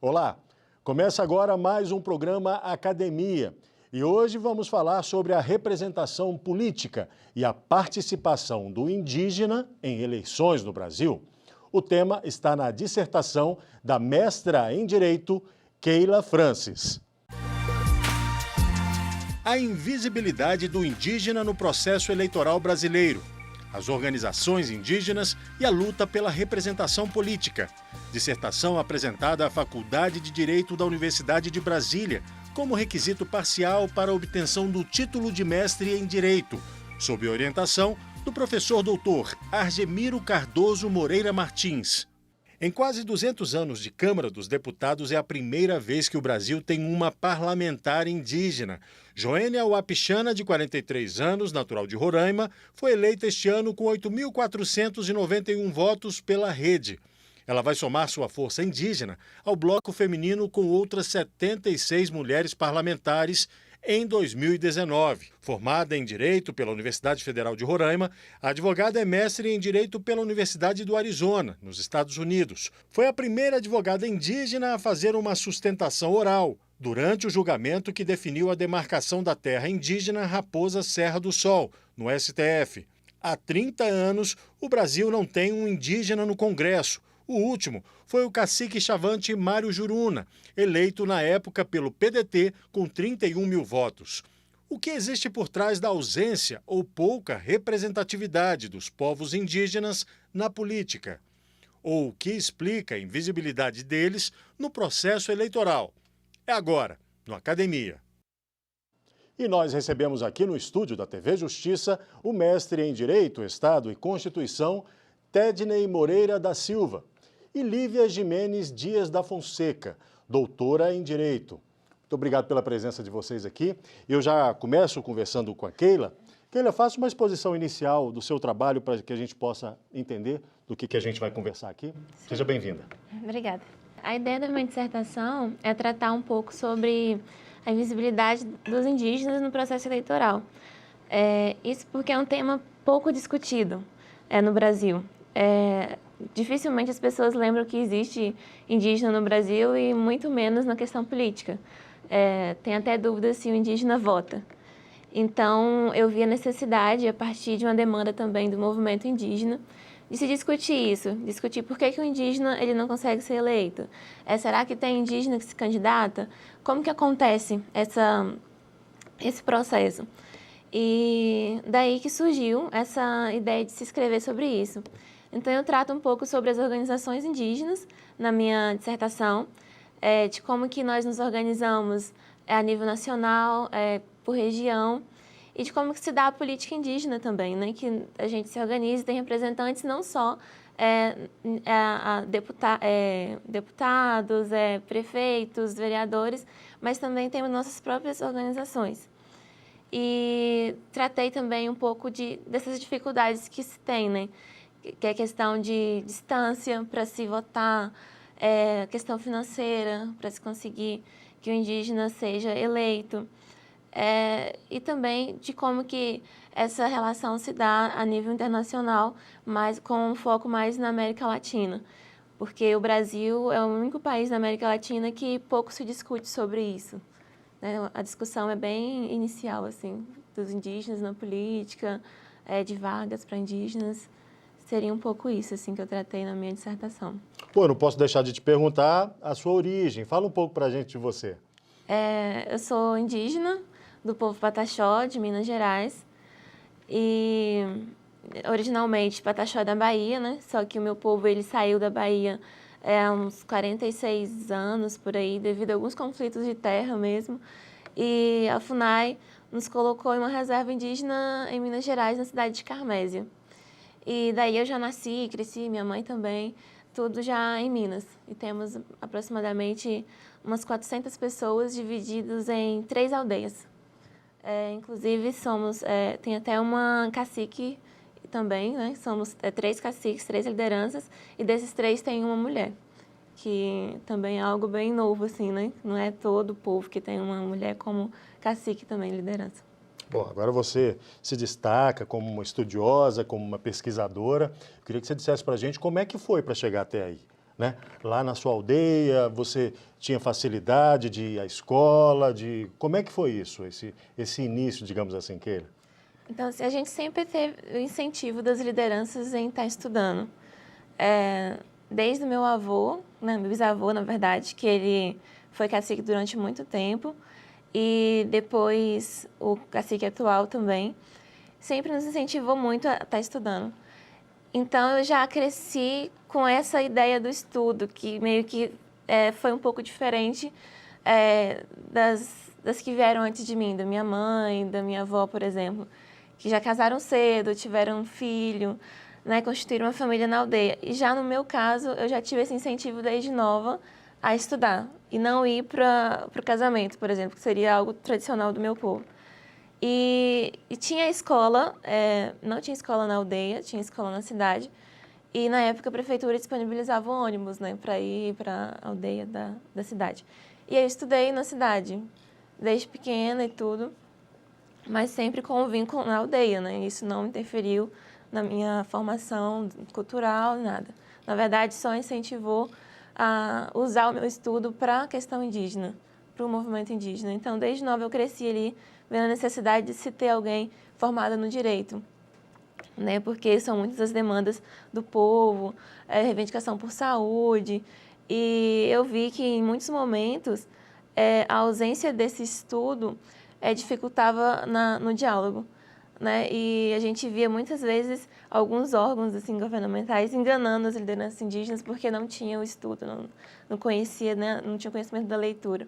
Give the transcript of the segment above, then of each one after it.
Olá, começa agora mais um programa Academia e hoje vamos falar sobre a representação política e a participação do indígena em eleições no Brasil. O tema está na dissertação da mestra em Direito, Keila Francis. A invisibilidade do indígena no processo eleitoral brasileiro, as organizações indígenas e a luta pela representação política. Dissertação apresentada à Faculdade de Direito da Universidade de Brasília, como requisito parcial para a obtenção do título de mestre em Direito, sob orientação do professor doutor Argemiro Cardoso Moreira Martins. Em quase 200 anos de Câmara dos Deputados, é a primeira vez que o Brasil tem uma parlamentar indígena. Joênia Wapichana, de 43 anos, natural de Roraima, foi eleita este ano com 8.491 votos pela Rede. Ela vai somar sua força indígena ao bloco feminino com outras 76 mulheres parlamentares em 2019. Formada em Direito pela Universidade Federal de Roraima, a advogada é mestre em Direito pela Universidade do Arizona, nos Estados Unidos. Foi a primeira advogada indígena a fazer uma sustentação oral durante o julgamento que definiu a demarcação da terra indígena Raposa Serra do Sol, no STF. Há 30 anos, o Brasil não tem um indígena no Congresso. O último foi o cacique chavante Mário Juruna, eleito na época pelo PDT com 31 mil votos. O que existe por trás da ausência ou pouca representatividade dos povos indígenas na política? Ou o que explica a invisibilidade deles no processo eleitoral? É agora, no Academia. E nós recebemos aqui no estúdio da TV Justiça o mestre em Direito, Estado e Constituição, Tedney Moreira da Silva, e Lívia Jimenez Dias da Fonseca, doutora em Direito. Muito obrigado pela presença de vocês aqui. Eu já começo conversando com a Keila. Keila, faça uma exposição inicial do seu trabalho para que a gente possa entender do que a gente vai conversar aqui. Sim. Seja bem-vinda. Obrigada. A ideia da minha dissertação é tratar um pouco sobre a invisibilidade dos indígenas no processo eleitoral. Isso porque é um tema pouco discutido no Brasil. Dificilmente as pessoas lembram que existe indígena no Brasil e muito menos na questão política. Tem até dúvida se o indígena vota. Então, eu vi a necessidade, a partir de uma demanda também do movimento indígena, de se discutir isso, discutir por que o indígena ele não consegue ser eleito. Será que tem indígena que se candidata? Como que acontece esse processo? E daí que surgiu essa ideia de se escrever sobre isso. Então, eu trato um pouco sobre as organizações indígenas na minha dissertação, de como que nós nos organizamos a nível nacional, por região, e de como que se dá a política indígena também, né? Que a gente se organiza e tem representantes não só deputados, prefeitos, vereadores, mas também temos nossas próprias organizações. E tratei também um pouco dessas dificuldades que se tem, né? Que é a questão de distância para se votar, questão financeira para se conseguir que o indígena seja eleito, e também de como que essa relação se dá a nível internacional, mas com um foco mais na América Latina, porque o Brasil é o único país da América Latina que pouco se discute sobre isso, né? A discussão é bem inicial, assim, dos indígenas na política, de vagas para indígenas. Seria um pouco isso, assim, que eu tratei na minha dissertação. Pô, eu não posso deixar de te perguntar a sua origem. Fala um pouco pra gente de você. Eu sou indígena do povo Pataxó, de Minas Gerais. E, originalmente, Pataxó é da Bahia, né? Só que o meu povo, ele saiu da Bahia há uns 46 anos, por aí, devido a alguns conflitos de terra mesmo. E a FUNAI nos colocou em uma reserva indígena em Minas Gerais, na cidade de Carmésia. E daí eu já nasci, cresci, minha mãe também, tudo já em Minas. E temos aproximadamente umas 400 pessoas divididas em 3 aldeias. Inclusive, tem até uma cacique também, né? Somos 3 caciques, 3 lideranças, e desses 3 tem uma mulher, que também é algo bem novo, assim, né? Não é todo o povo que tem uma mulher como cacique também, liderança. Bom, agora você se destaca como uma estudiosa, como uma pesquisadora. Eu queria que você dissesse para a gente como é que foi para chegar até aí. né? Lá na sua aldeia, você tinha facilidade de ir à escola, Como é que foi isso, esse início, digamos assim, Keila? Então, assim, a gente sempre teve o incentivo das lideranças em estar estudando. Desde o meu avô, né, meu bisavô, na verdade, que ele foi cacique durante muito tempo, e depois o cacique atual também, sempre nos incentivou muito a estar estudando. Então, eu já cresci com essa ideia do estudo, que meio que foi um pouco diferente das que vieram antes de mim, da minha mãe, da minha avó, por exemplo, que já casaram cedo, tiveram um filho, né, constituíram uma família na aldeia. E já no meu caso, eu já tive esse incentivo desde nova a estudar e não ir para o casamento, por exemplo, que seria algo tradicional do meu povo. E tinha escola, não tinha escola na aldeia, tinha escola na cidade. E na época a prefeitura disponibilizava um ônibus, né, para ir para a aldeia da cidade. E aí eu estudei na cidade, desde pequena e tudo, mas sempre com o vínculo na aldeia, né? Isso não interferiu na minha formação cultural, nada. Na verdade, só incentivou a usar o meu estudo para a questão indígena, para o movimento indígena. Então, desde nova eu cresci ali, vendo a necessidade de se ter alguém formado no direito, né? Porque são muitas as demandas do povo, reivindicação por saúde, e eu vi que em muitos momentos a ausência desse estudo dificultava no diálogo, né? E a gente via muitas vezes alguns órgãos assim governamentais enganando as lideranças indígenas porque não tinham o estudo, não conhecia, né? Não tinha conhecimento da leitura.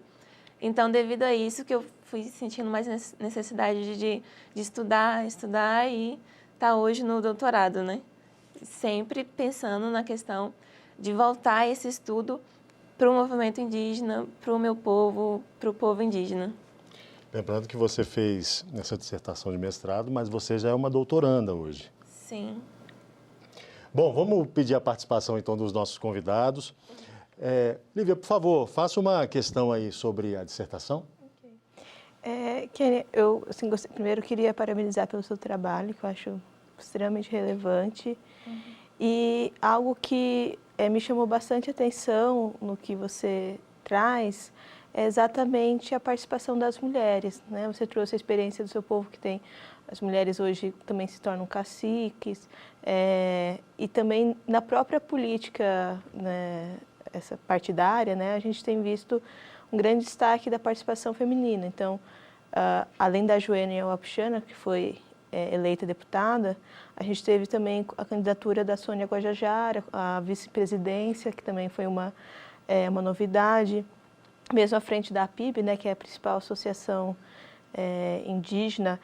Então, devido a isso que eu fui sentindo mais necessidade de estudar e estar hoje no doutorado, né? Sempre pensando na questão de voltar esse estudo para o movimento indígena, para o meu povo, para o povo indígena. Lembrando que você fez essa dissertação de mestrado, mas você já é uma doutoranda hoje. Sim. Bom, vamos pedir a participação então dos nossos convidados. Lívia, por favor, faça uma questão aí sobre a dissertação. Eu assim, primeiro queria parabenizar pelo seu trabalho, que eu acho extremamente relevante. E algo que me chamou bastante atenção no que você traz é exatamente a participação das mulheres, né? Você trouxe a experiência do seu povo, que tem as mulheres hoje também se tornam caciques, e também na própria política, né, essa partidária, né, a gente tem visto um grande destaque da participação feminina. Então, além da Joênia Wapichana, que foi eleita deputada, a gente teve também a candidatura da Sônia Guajajara, a vice-presidência, que também foi uma novidade, mesmo à frente da APIB, né, que é a principal associação indígena.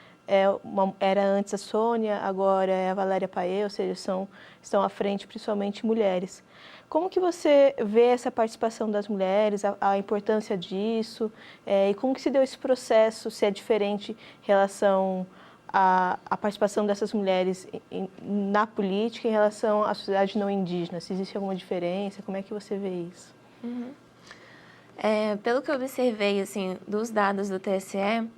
Era antes a Sônia, agora é a Valéria Paê, ou seja, estão à frente principalmente mulheres. Como que você vê essa participação das mulheres, a importância disso, e como que se deu esse processo, se é diferente em relação à participação dessas mulheres na política em relação à sociedade não indígena? Se existe alguma diferença, como é que você vê isso? Pelo que eu observei assim, dos dados do TSE,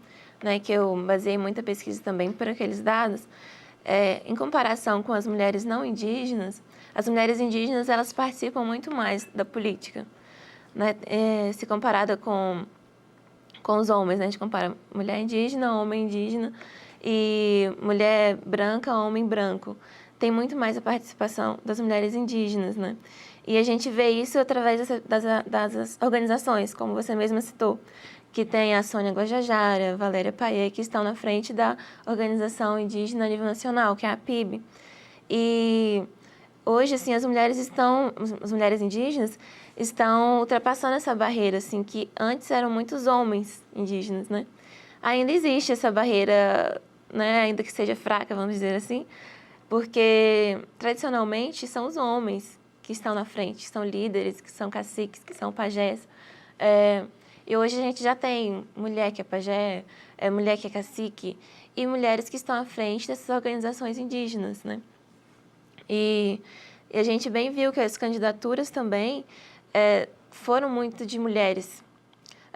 né, que eu baseei muita pesquisa também por aqueles dados, em comparação com as mulheres não indígenas, as mulheres indígenas elas participam muito mais da política, né, se comparada com os homens, né, a gente compara mulher indígena, homem indígena e mulher branca, homem branco. Tem muito mais a participação das mulheres indígenas, né? E a gente vê isso através das organizações, como você mesma citou, que tem a Sônia Guajajara, a Valéria Paê, que estão na frente da Organização Indígena a nível nacional, que é a APIB. E hoje, assim, as mulheres indígenas estão ultrapassando essa barreira, assim, que antes eram muitos homens indígenas, né? Ainda existe essa barreira, né, ainda que seja fraca, vamos dizer assim, porque tradicionalmente são os homens que estão na frente, que são líderes, que são caciques, que são pajés. E hoje a gente já tem mulher que é pajé, mulher que é cacique, e mulheres que estão à frente dessas organizações indígenas, né? E a gente bem viu que as candidaturas também foram muito de mulheres.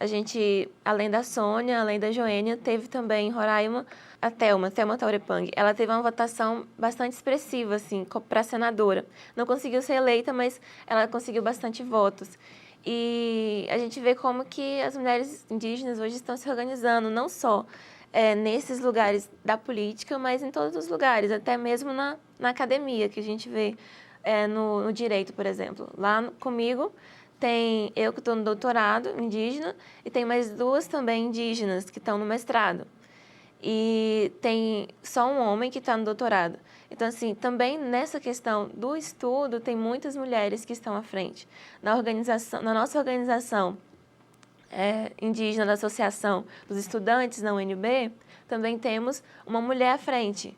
A gente, além da Sônia, além da Joênia, teve também em Roraima a Thelma Taurepang. Ela teve uma votação bastante expressiva, assim, para senadora. Não conseguiu ser eleita, mas ela conseguiu bastante votos. E a gente vê como que as mulheres indígenas hoje estão se organizando, não só nesses lugares da política, mas em todos os lugares, até mesmo na academia, que a gente vê no direito, por exemplo. Lá comigo tem eu que estou no doutorado indígena e tem mais 2 também indígenas que estão no mestrado. E tem só um homem que está no doutorado. Então, assim, também nessa questão do estudo, tem muitas mulheres que estão à frente. Na nossa organização indígena da Associação dos Estudantes na UNB, também temos uma mulher à frente,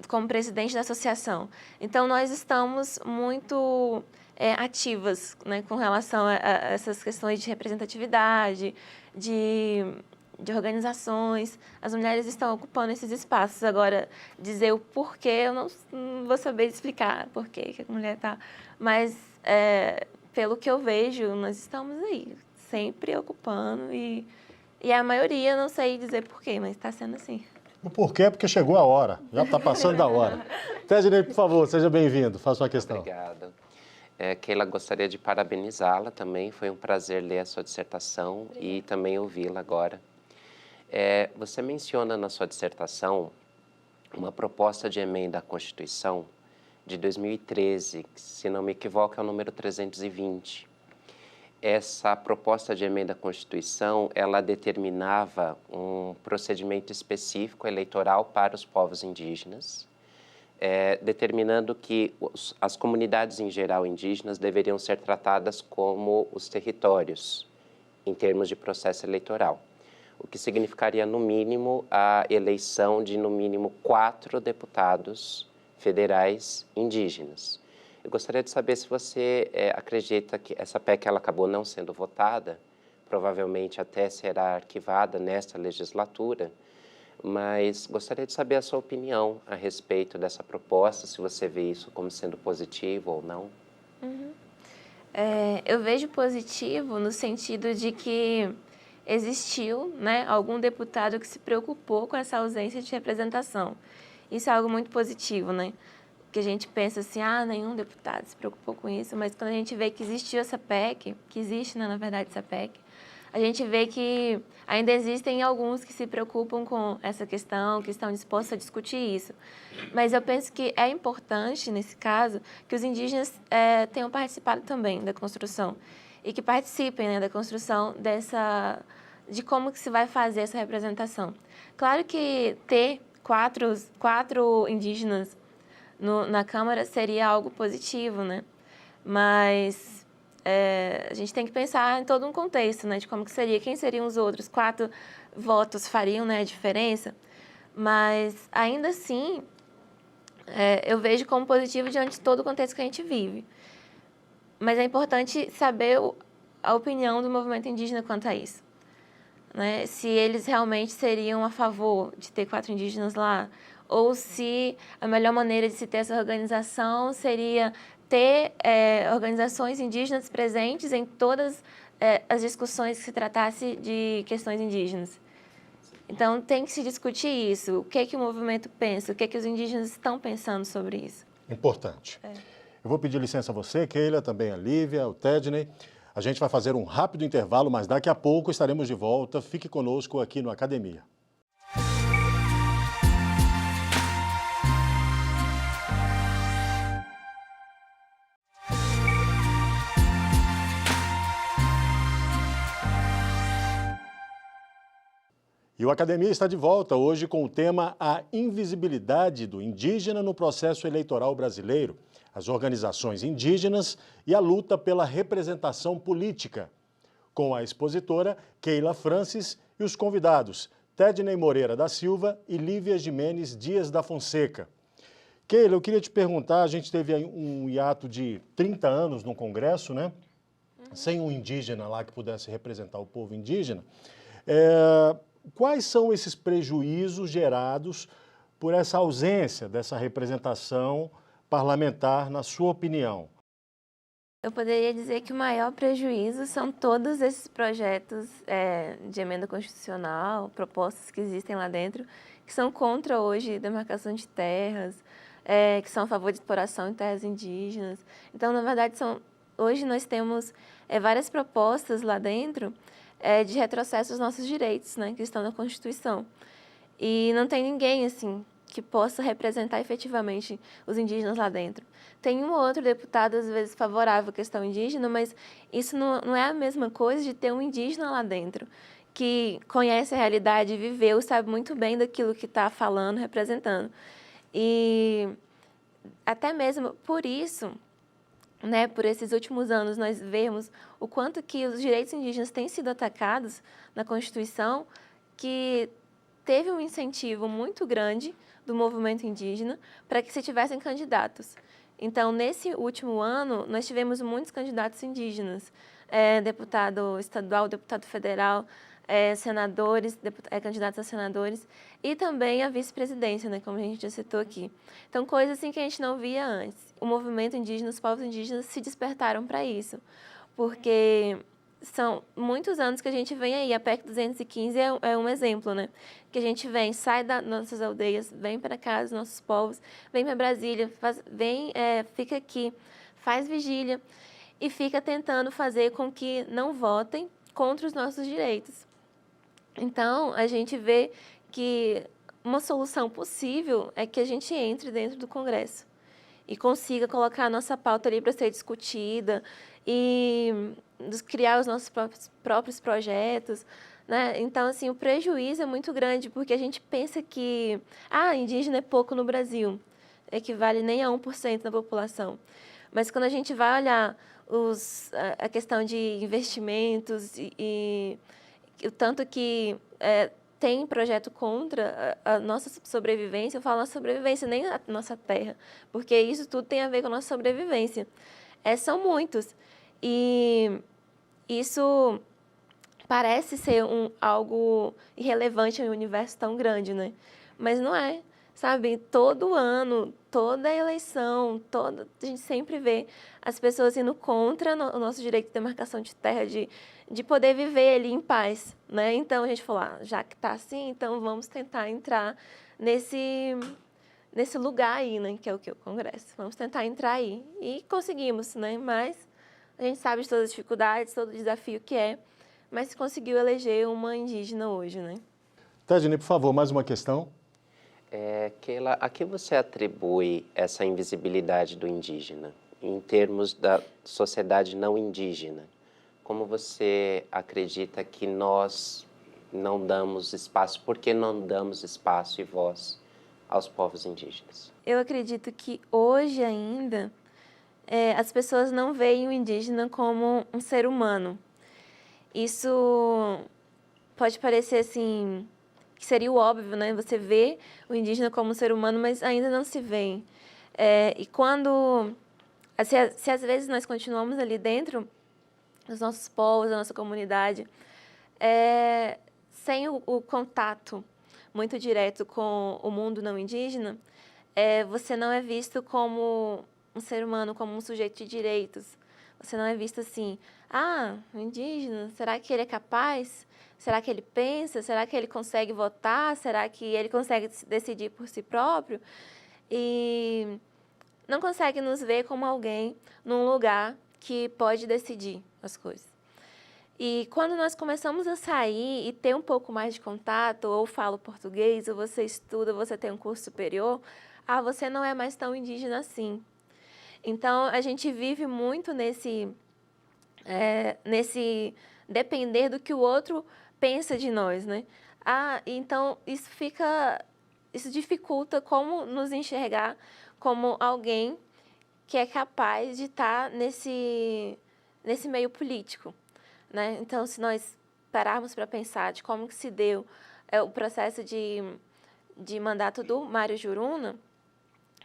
como presidente da associação. Então, nós estamos muito ativas, né, com relação a essas questões de representatividade, de organizações. As mulheres estão ocupando esses espaços. Agora, dizer o porquê, eu não vou saber explicar por que a mulher está. Mas, pelo que eu vejo, nós estamos aí, sempre ocupando. E a maioria, não sei dizer porquê, mas está sendo assim. O porquê é porque chegou a hora, já está passando da hora. Tedney, por favor, seja bem-vindo, faça sua questão. Obrigado. Keila, gostaria de parabenizá-la também, foi um prazer ler a sua dissertação e também ouvi-la agora. Você menciona na sua dissertação uma proposta de emenda à Constituição de 2013, que, se não me equivoco, é o número 320. Essa proposta de emenda à Constituição, ela determinava um procedimento específico eleitoral para os povos indígenas, determinando que as comunidades em geral indígenas deveriam ser tratadas como os territórios em termos de processo eleitoral, o que significaria, no mínimo, a eleição de, no mínimo, 4 deputados federais indígenas. Eu gostaria de saber se você acredita que essa PEC ela acabou não sendo votada, provavelmente até será arquivada nesta legislatura, mas gostaria de saber a sua opinião a respeito dessa proposta, se você vê isso como sendo positivo ou não. Eu vejo positivo no sentido de que existiu, né, algum deputado que se preocupou com essa ausência de representação. Isso é algo muito positivo, né? Que a gente pensa assim, nenhum deputado se preocupou com isso, mas quando a gente vê que existiu essa PEC, que existe, né, na verdade, essa PEC, a gente vê que ainda existem alguns que se preocupam com essa questão, que estão dispostos a discutir isso. Mas eu penso que é importante, nesse caso, que os indígenas tenham participado também da construção e que participem, né, da construção de como que se vai fazer essa representação. Claro que ter quatro indígenas na Câmara seria algo positivo, né? Mas a gente tem que pensar em todo um contexto, né? De como que seria, quem seriam os outros. 4 votos fariam, né, a diferença. Mas, ainda assim, eu vejo como positivo diante de todo o contexto que a gente vive. Mas é importante saber a opinião do movimento indígena quanto a isso, né? Se eles realmente seriam a favor de ter 4 indígenas lá, ou se a melhor maneira de se ter essa organização seria ter organizações indígenas presentes em todas as discussões que se tratasse de questões indígenas. Então, tem que se discutir isso. O que o movimento pensa, o que os indígenas estão pensando sobre isso. Importante. Eu vou pedir licença a você, Keila, também a Lívia, o Tedney. A gente vai fazer um rápido intervalo, mas daqui a pouco estaremos de volta. Fique conosco aqui no Academia. E o Academia está de volta hoje com o tema A Invisibilidade do Indígena no Processo Eleitoral Brasileiro, as organizações indígenas e a luta pela representação política, com a expositora Keila Francis e os convidados Tedney Moreira da Silva e Lívia Jimenez Dias da Fonseca. Keila, eu queria te perguntar, a gente teve um hiato de 30 anos no Congresso, né? Sem um indígena lá que pudesse representar o povo indígena. Quais são esses prejuízos gerados por essa ausência dessa representação parlamentar, na sua opinião? Eu poderia dizer que o maior prejuízo são todos esses projetos de emenda constitucional, propostas que existem lá dentro, que são contra hoje demarcação de terras, que são a favor de exploração em terras indígenas. Então, na verdade, hoje nós temos várias propostas lá dentro de retrocesso aos nossos direitos, né, que estão na Constituição. E não tem ninguém, assim, que possa representar efetivamente os indígenas lá dentro. Tem um ou outro deputado, às vezes, favorável à questão indígena, mas isso não é a mesma coisa de ter um indígena lá dentro, que conhece a realidade, viveu, sabe muito bem daquilo que está falando, representando. E até mesmo por isso, né, por esses últimos anos, nós vemos o quanto que os direitos indígenas têm sido atacados na Constituição, que teve um incentivo muito grande do movimento indígena para que se tivessem candidatos. Então, nesse último ano, nós tivemos muitos candidatos indígenas, deputado estadual, deputado federal, senadores, candidatos a senadores e também a vice-presidência, né, como a gente já citou aqui. Então, coisas assim que a gente não via antes. O movimento indígena, os povos indígenas se despertaram para isso, porque são muitos anos que a gente vem aí. A PEC 215 é um exemplo, né? Que a gente sai das nossas aldeias, vem para cá, os nossos povos, vem para Brasília, fica aqui, faz vigília e fica tentando fazer com que não votem contra os nossos direitos. Então, a gente vê que uma solução possível é que a gente entre dentro do Congresso e consiga colocar a nossa pauta ali para ser discutida e criar os nossos próprios projetos, né? Então, assim, o prejuízo é muito grande, porque a gente pensa que indígena é pouco no Brasil, equivale nem a 1% da população. Mas quando a gente vai olhar a questão de investimentos e o tanto que tem projeto contra a nossa sobrevivência, eu falo nossa sobrevivência, nem a nossa terra, porque isso tudo tem a ver com a nossa sobrevivência. São muitos. E isso parece ser algo irrelevante em um universo tão grande, né? Mas não é, sabe? Todo ano, toda eleição, a gente sempre vê as pessoas indo contra o nosso direito de demarcação de terra, de poder viver ali em paz, né? Então, a gente falou, já que está assim, então vamos tentar entrar nesse lugar aí, né? Que é o Congresso. Vamos tentar entrar aí. E conseguimos, né? Mas a gente sabe de todas as dificuldades, todo o desafio que é, mas se conseguiu eleger uma indígena hoje, né? Tadine, por favor, mais uma questão. Keila, a que você atribui essa invisibilidade do indígena, em termos da sociedade não indígena? Como você acredita que nós não damos espaço, por que não damos espaço e voz aos povos indígenas? Eu acredito que hoje ainda as pessoas não veem o indígena como um ser humano. Isso pode parecer assim, que seria o óbvio, né? Você vê o indígena como um ser humano, mas ainda não se vê. E quando... Se às vezes nós continuamos ali dentro dos nossos povos, da nossa comunidade, sem o contato muito direto com o mundo não indígena, você não é visto como um ser humano, como um sujeito de direitos. Você não é visto assim, o indígena, será que ele é capaz? Será que ele pensa? Será que ele consegue votar? Será que ele consegue decidir por si próprio? E não consegue nos ver como alguém num lugar que pode decidir as coisas. E quando nós começamos a sair e ter um pouco mais de contato, ou falo português, ou você estuda, você tem um curso superior, você não é mais tão indígena assim. Então, a gente vive muito nesse depender do que o outro pensa de nós, né? Então, isso dificulta como nos enxergar como alguém que é capaz de estar nesse meio político, né? Então, se nós pararmos para pensar de como que se deu o processo de mandato do Mário Juruna,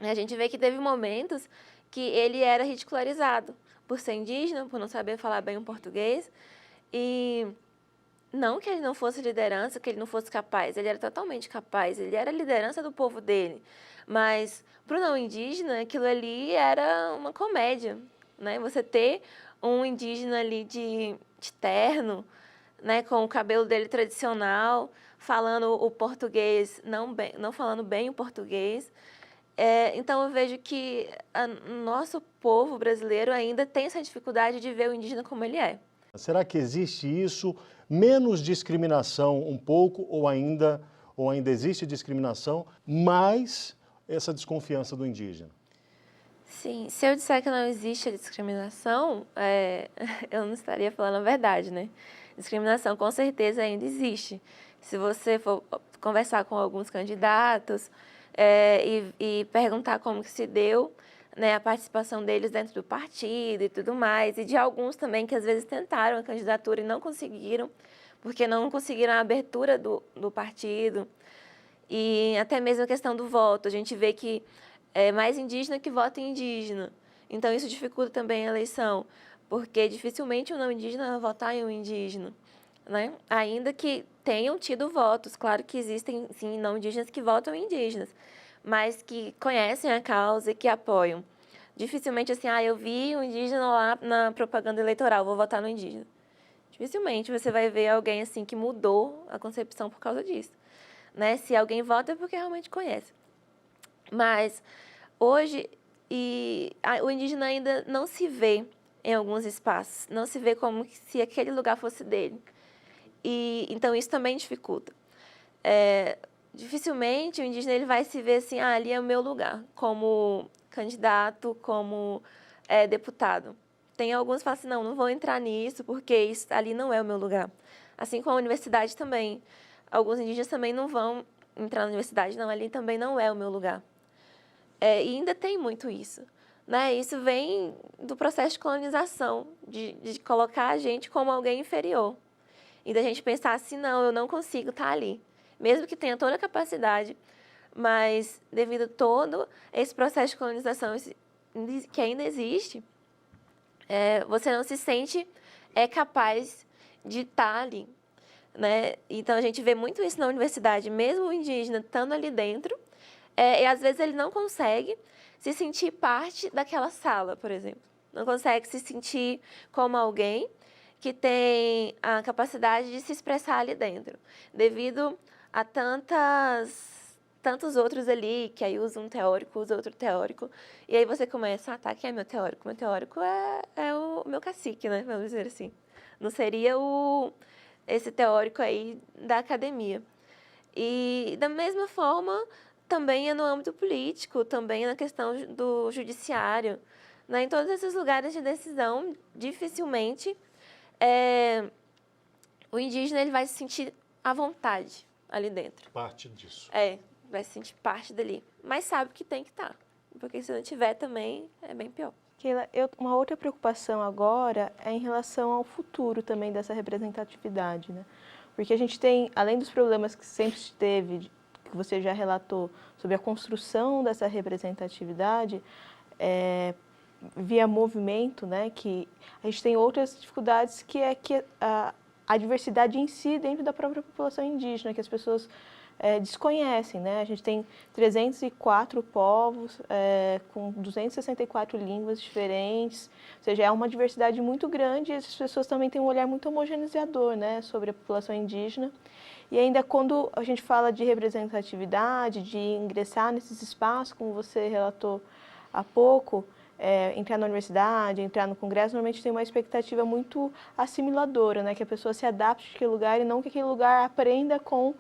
a gente vê que teve momentos que ele era ridicularizado por ser indígena, por não saber falar bem o português, e não que ele não fosse liderança, que ele não fosse capaz, ele era totalmente capaz, ele era a liderança do povo dele, mas para o não indígena, aquilo ali era uma comédia, né? Você ter um indígena ali de terno, né, com o cabelo dele tradicional, falando o português, não falando bem o português. Então, eu vejo que o nosso povo brasileiro ainda tem essa dificuldade de ver o indígena como ele é. Será que existe isso, menos discriminação um pouco, ou ainda existe discriminação, mais essa desconfiança do indígena? Sim, se eu disser que não existe a discriminação, eu não estaria falando a verdade, né? Discriminação com certeza ainda existe. Se você for conversar com alguns candidatos e perguntar como que se deu, né, a participação deles dentro do partido e tudo mais, e de alguns também que às vezes tentaram a candidatura e não conseguiram, porque não conseguiram a abertura do partido, e até mesmo a questão do voto. A gente vê que é mais indígena que vota em indígena, então isso dificulta também a eleição, porque dificilmente um não indígena vai votar em um indígena, né? Ainda que tenham tido votos, claro que existem sim não indígenas que votam em indígenas, mas que conhecem a causa e que apoiam. Dificilmente assim, eu vi um indígena lá na propaganda eleitoral, vou votar no indígena. Dificilmente você vai ver alguém assim que mudou a concepção por causa disso, né? Se alguém vota é porque realmente conhece. Mas hoje o indígena ainda não se vê em alguns espaços, não se vê como se aquele lugar fosse dele. E então isso também dificulta. Dificilmente o indígena ele vai se ver assim, ali é o meu lugar, como candidato, como deputado. Tem alguns que falam assim, não vou entrar nisso porque isso ali não é o meu lugar. Assim como a universidade também. Alguns indígenas também não vão entrar na universidade, não, ali também não é o meu lugar. E ainda tem muito isso, né? Isso vem do processo de colonização, de colocar a gente como alguém inferior. E da gente pensar assim, não, eu não consigo estar ali. Mesmo que tenha toda a capacidade, mas devido a todo esse processo de colonização que ainda existe, você não se sente capaz de estar ali, né? Então, a gente vê muito isso na universidade, mesmo o indígena estando ali dentro, e às vezes ele não consegue se sentir parte daquela sala, por exemplo. Não consegue se sentir como alguém que tem a capacidade de se expressar ali dentro, devido a tantos outros ali, que aí usa um teórico, usa outro teórico, e aí você começa, tá, quem é meu teórico? Meu teórico é o meu cacique, né, vamos dizer assim. Não seria esse teórico aí da academia. E da mesma forma, também é no âmbito político, também é na questão do judiciário, né? Em todos esses lugares de decisão, dificilmente o indígena ele vai se sentir à vontade ali dentro. Parte disso. Vai se sentir parte dali. Mas sabe que tem que estar, porque se não tiver também é bem pior. Keila, uma outra preocupação agora é em relação ao futuro também dessa representatividade, né? Porque a gente tem, além dos problemas que sempre teve, que você já relatou, sobre a construção dessa representatividade, via movimento, né, que a gente tem outras dificuldades, que é que a diversidade em si dentro da própria população indígena, que as pessoas desconhecem, né? A gente tem 304 povos com 264 línguas diferentes, ou seja, é uma diversidade muito grande, e as pessoas também têm um olhar muito homogeneizador, né, sobre a população indígena. E ainda quando a gente fala de representatividade, de ingressar nesses espaços, como você relatou há pouco, entrar na universidade, entrar no congresso, normalmente tem uma expectativa muito assimiladora, né? Que a pessoa se adapte àquele lugar e não que aquele lugar aprenda com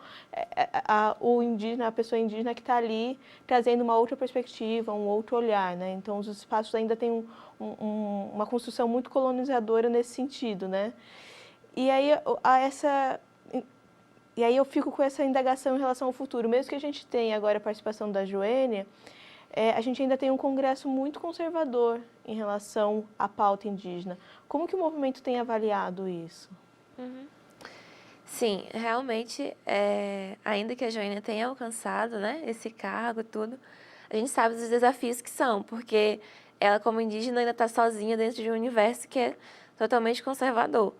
o indígena, a pessoa indígena que está ali, trazendo uma outra perspectiva, um outro olhar, né? Então, os espaços ainda têm uma construção muito colonizadora nesse sentido, né? E aí, eu fico com essa indagação em relação ao futuro. Mesmo que a gente tenha agora a participação da Joênia, a gente ainda tem um congresso muito conservador em relação à pauta indígena. Como que o movimento tem avaliado isso? Uhum. Sim, realmente, ainda que a Joênia tenha alcançado, né, esse cargo e tudo, a gente sabe dos desafios que são, porque ela, como indígena, ainda está sozinha dentro de um universo que é totalmente conservador.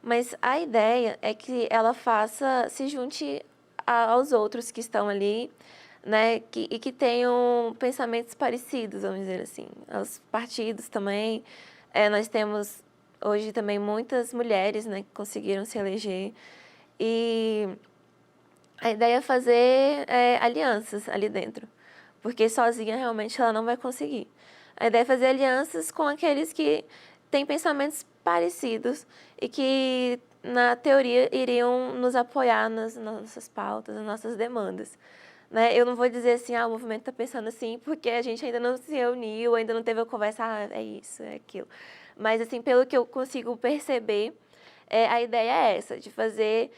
Mas a ideia é que ela se junte aos outros que estão ali, né, e que tenham pensamentos parecidos, vamos dizer assim, aos partidos também, Nós temos hoje também muitas mulheres, né, que conseguiram se eleger. E a ideia é fazer alianças ali dentro, porque sozinha realmente ela não vai conseguir. A ideia é fazer alianças com aqueles que têm pensamentos parecidos e que, na teoria, iriam nos apoiar nas nossas pautas, nas nossas demandas. Né? Eu não vou dizer assim, o movimento está pensando assim, porque a gente ainda não se reuniu, ainda não teve a conversa, é isso, é aquilo. Mas, assim, pelo que eu consigo perceber, a ideia é essa, de fazer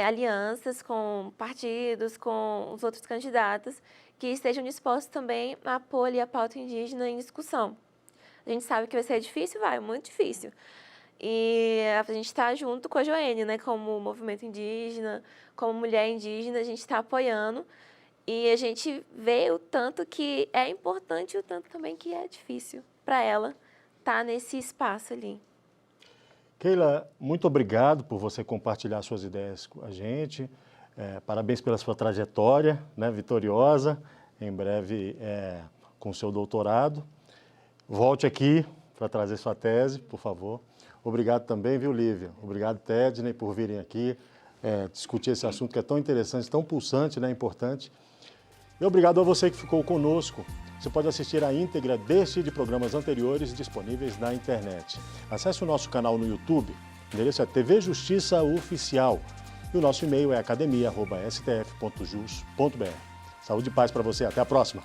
alianças com partidos, com os outros candidatos, que estejam dispostos também a pôr ali a pauta indígena em discussão. A gente sabe que vai ser difícil, muito difícil. E a gente está junto com a Joênia, né, como movimento indígena, como mulher indígena, a gente está apoiando. E a gente vê o tanto que é importante e o tanto também que é difícil para ela estar nesse espaço ali. Keila, muito obrigado por você compartilhar suas ideias com a gente. Parabéns pela sua trajetória, né, vitoriosa, em breve com o seu doutorado. Volte aqui para trazer sua tese, por favor. Obrigado também, viu, Lívia? Obrigado, Tedney, por virem aqui discutir esse assunto que é tão interessante, tão pulsante, né, importante. E obrigado a você que ficou conosco. Você pode assistir a íntegra deste e de programas anteriores disponíveis na internet. Acesse o nosso canal no YouTube, o endereço é TV Justiça Oficial. E o nosso e-mail é academia@stf.jus.br. Saúde e paz para você, até a próxima!